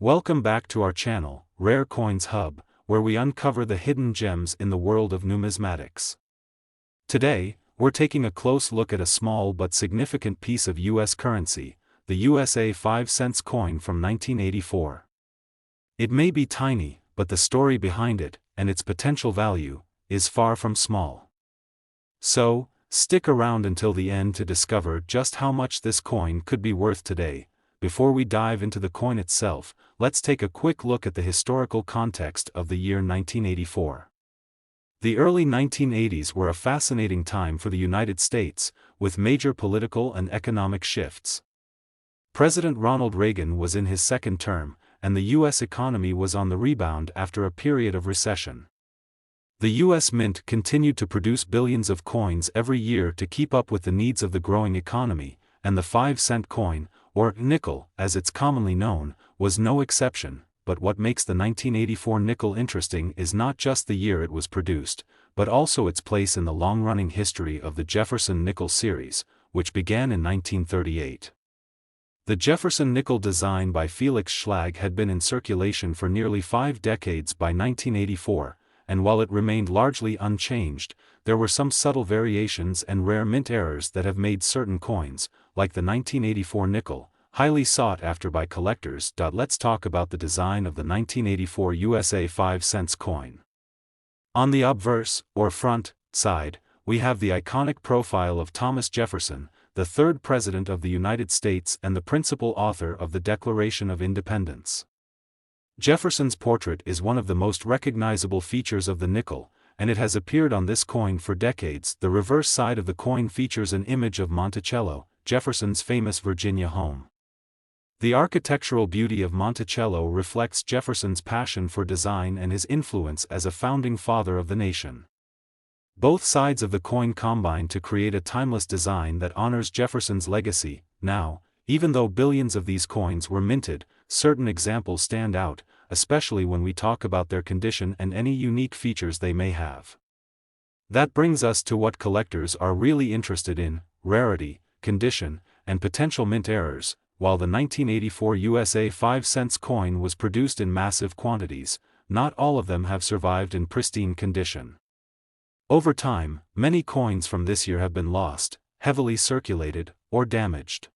Welcome back to our channel, Rare Coins Hub, where we uncover the hidden gems in the world of numismatics. Today, we're taking a close look at a small but significant piece of U.S. currency, the USA 5-cent coin from 1984. It may be tiny, but the story behind it, and its potential value, is far from small. So, stick around until the end to discover just how much this coin could be worth today. Before we dive into the coin itself, let's take a quick look at the historical context of the year 1984. The early 1980s were a fascinating time for the United States, with major political and economic shifts. President Ronald Reagan was in his second term, and the U.S. economy was on the rebound after a period of recession. The U.S. Mint continued to produce billions of coins every year to keep up with the needs of the growing economy, and the 5-cent coin, or nickel as it's commonly known, was no exception. But what makes the 1984 nickel interesting is not just the year it was produced, but also its place in the long-running history of the Jefferson nickel series, which began in 1938. The Jefferson nickel design by Felix Schlag had been in circulation for nearly 5 decades by 1984, and while it remained largely unchanged, there were some subtle variations and rare mint errors that have made certain coins, like the 1984 nickel, highly sought after by collectors. Let's talk about the design of the 1984 USA 5-cent coin. On the obverse, or front, side, we have the iconic profile of Thomas Jefferson, the third President of the United States and the principal author of the Declaration of Independence. Jefferson's portrait is one of the most recognizable features of the nickel, and it has appeared on this coin for decades. The reverse side of the coin features an image of Monticello, Jefferson's famous Virginia home. The architectural beauty of Monticello reflects Jefferson's passion for design and his influence as a founding father of the nation. Both sides of the coin combine to create a timeless design that honors Jefferson's legacy. Now, even though billions of these coins were minted, certain examples stand out, especially when we talk about their condition and any unique features they may have. That brings us to what collectors are really interested in: rarity, condition, and potential mint errors. While the 1984 USA 5-cent coin was produced in massive quantities, not all of them have survived in pristine condition. Over time, many coins from this year have been lost, heavily circulated, or damaged.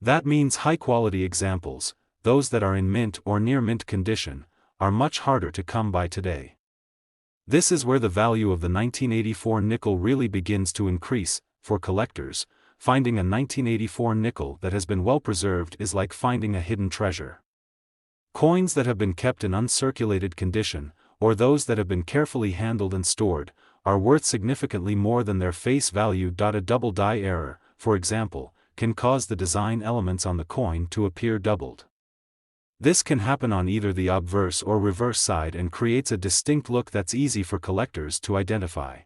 That means high-quality examples, those that are in mint or near mint condition, are much harder to come by today. This is where the value of the 1984 nickel really begins to increase. For collectors, finding a 1984 nickel that has been well preserved is like finding a hidden treasure. Coins that have been kept in uncirculated condition, or those that have been carefully handled and stored, are worth significantly more than their face value. A double die error, for example, can cause the design elements on the coin to appear doubled. This can happen on either the obverse or reverse side and creates a distinct look that's easy for collectors to identify.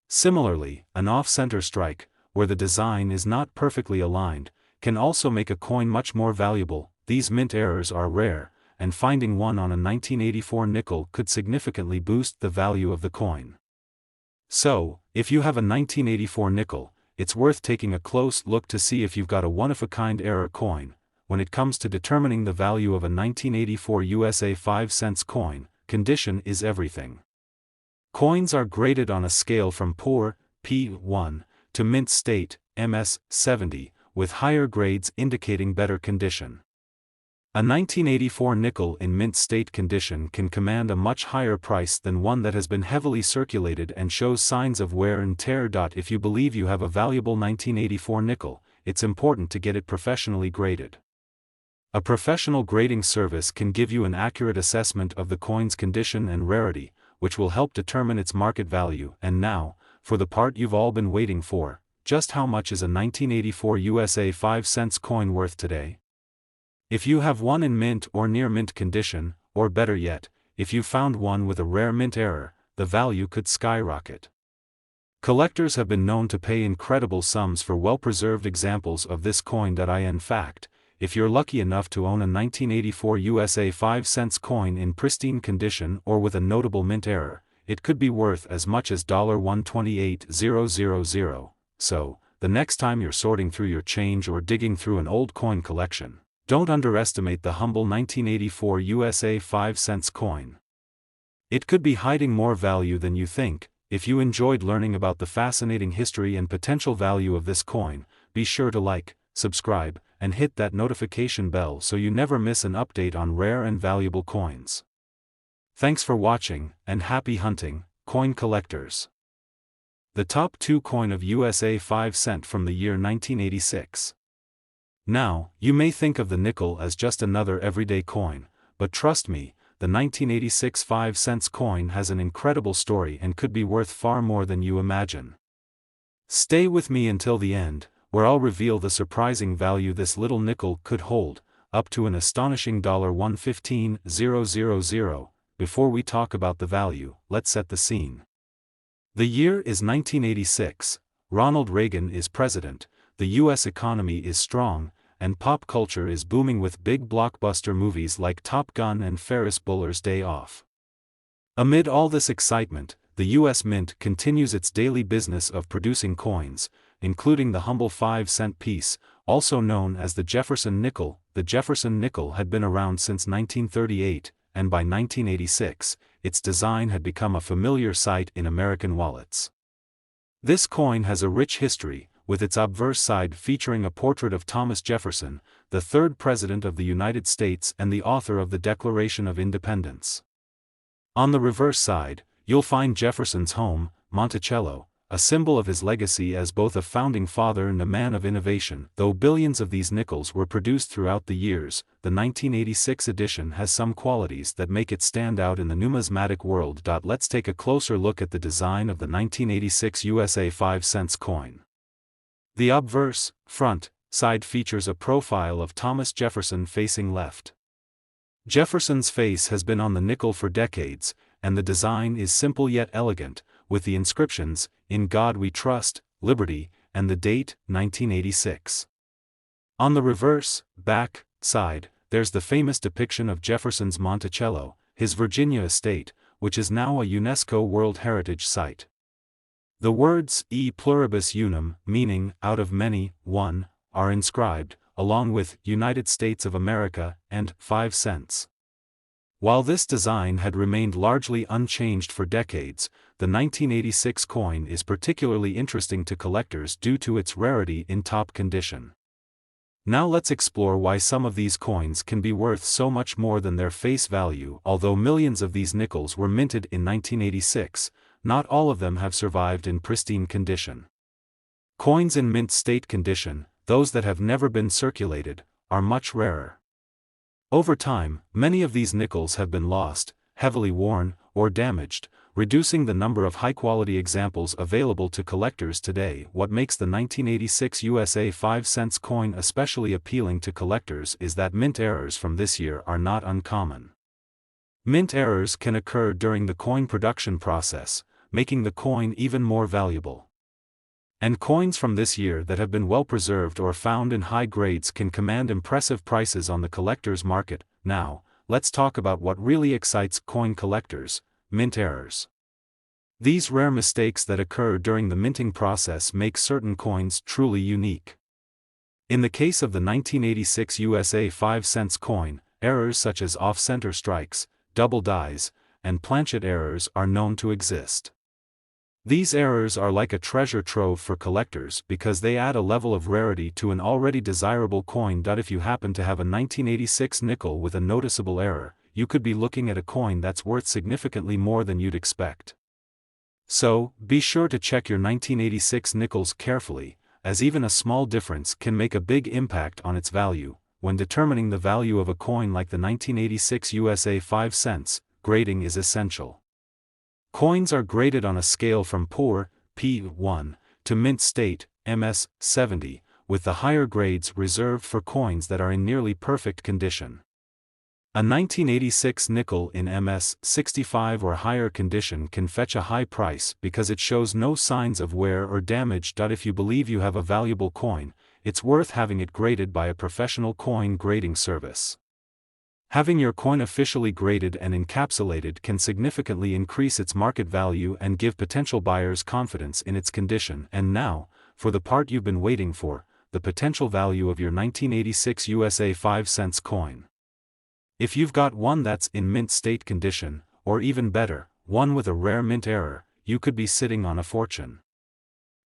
Similarly, an off-center strike, where the design is not perfectly aligned, can also make a coin much more valuable. These mint errors are rare, and finding one on a 1984 nickel could significantly boost the value of the coin. So, if you have a 1984 nickel, it's worth taking a close look to see if you've got a one-of-a-kind error coin. When it comes to determining the value of a 1984 USA 5-cent coin, condition is everything. Coins are graded on a scale from poor, P1, to mint state, MS 70, with higher grades indicating better condition. A 1984 nickel in mint state condition can command a much higher price than one that has been heavily circulated and shows signs of wear and tear. If you believe you have a valuable 1984 nickel, it's important to get it professionally graded. A professional grading service can give you an accurate assessment of the coin's condition and rarity, which will help determine its market value. And now, for the part you've all been waiting for: just how much is a 1984 USA 5-cent coin worth today? If you have one in mint or near mint condition, or better yet, if you found one with a rare mint error, the value could skyrocket. Collectors have been known to pay incredible sums for well-preserved examples of this coin. In fact, if you're lucky enough to own a 1984 USA 5-cent coin in pristine condition or with a notable mint error, it could be worth as much as $128,000. So, the next time you're sorting through your change or digging through an old coin collection, Don't underestimate the humble 1984 USA 5 cents coin. It could be hiding more value than you think. If you enjoyed learning about the fascinating history and potential value of this coin, be sure to like, subscribe, and hit that notification bell so you never miss an update on rare and valuable coins. Thanks for watching, and happy hunting, coin collectors. The top 2 coin of USA 5 cent from the year 1986. Now, you may think of the nickel as just another everyday coin, but trust me, the 1986 5 cents coin has an incredible story and could be worth far more than you imagine. Stay with me until the end, where I'll reveal the surprising value this little nickel could hold, up to an astonishing $115,000. Before we talk about the value, let's set the scene. The year is 1986, Ronald Reagan is president, the US economy is strong, and pop culture is booming with big blockbuster movies like Top Gun and Ferris Bueller's Day Off. Amid all this excitement, the US Mint continues its daily business of producing coins, including the humble 5-cent piece, also known as the Jefferson nickel. The Jefferson nickel had been around since 1938, and by 1986, its design had become a familiar sight in American wallets. This coin has a rich history, with its obverse side featuring a portrait of Thomas Jefferson, the third President of the United States and the author of the Declaration of Independence. On the reverse side, you'll find Jefferson's home, Monticello, a symbol of his legacy as both a founding father and a man of innovation. Though billions of these nickels were produced throughout the years, the 1986 edition has some qualities that make it stand out in the numismatic world. Let's take a closer look at the design of the 1986 USA 5 cents coin. The obverse, front, side features a profile of Thomas Jefferson facing left. Jefferson's face has been on the nickel for decades, and the design is simple yet elegant, with the inscriptions, "In God We Trust," "Liberty," and the date, 1986. On the reverse, back, side, there's the famous depiction of Jefferson's Monticello, his Virginia estate, which is now a UNESCO World Heritage Site. The words "E pluribus unum," meaning "out of many, one," are inscribed, along with "United States of America" and 5 cents. While this design had remained largely unchanged for decades, the 1986 coin is particularly interesting to collectors due to its rarity in top condition. Now let's explore why some of these coins can be worth so much more than their face value. Although millions of these nickels were minted in 1986, not all of them have survived in pristine condition. Coins in mint state condition, those that have never been circulated, are much rarer. Over time, many of these nickels have been lost, heavily worn, or damaged, reducing the number of high-quality examples available to collectors today. What makes the 1986 USA 5 cents coin especially appealing to collectors is that mint errors from this year are not uncommon. Mint errors can occur during the coin production process, making the coin even more valuable. And coins from this year that have been well preserved or found in high grades can command impressive prices on the collector's market. Now, let's talk about what really excites coin collectors: mint errors. These rare mistakes that occur during the minting process make certain coins truly unique. In the case of the 1986 USA 5 cents coin, errors such as off-center strikes, double dies, and planchet errors are known to exist. These errors are like a treasure trove for collectors because they add a level of rarity to an already desirable coin. If you happen to have a 1986 nickel with a noticeable error, you could be looking at a coin that's worth significantly more than you'd expect. So, be sure to check your 1986 nickels carefully, as even a small difference can make a big impact on its value. When determining the value of a coin like the 1986 USA 5 cents, grading is essential. Coins are graded on a scale from poor, P1, to mint state, MS, 70, with the higher grades reserved for coins that are in nearly perfect condition. A 1986 nickel in MS, 65 or higher condition can fetch a high price because it shows no signs of wear or damage. If you believe you have a valuable coin, it's worth having it graded by a professional coin grading service. Having your coin officially graded and encapsulated can significantly increase its market value and give potential buyers confidence in its condition. And now, for the part you've been waiting for, the potential value of your 1986 USA 5 cents coin. If you've got one that's in mint state condition, or even better, one with a rare mint error, you could be sitting on a fortune.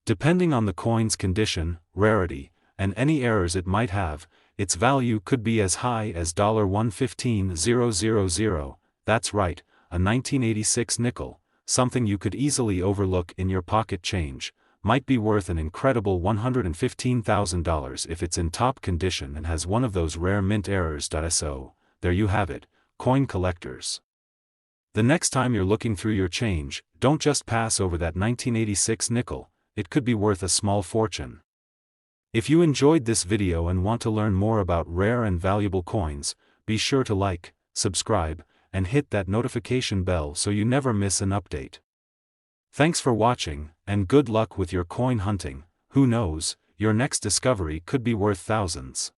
Depending on the coin's condition, rarity, and any errors it might have, its value could be as high as $115,000. That's right, a 1986 nickel, something you could easily overlook in your pocket change, might be worth an incredible $115,000 if it's in top condition and has one of those rare mint errors. So, there you have it, coin collectors. The next time you're looking through your change, don't just pass over that 1986 nickel, it could be worth a small fortune. If you enjoyed this video and want to learn more about rare and valuable coins, be sure to like, subscribe, and hit that notification bell so you never miss an update. Thanks for watching, and good luck with your coin hunting. Who knows, your next discovery could be worth thousands.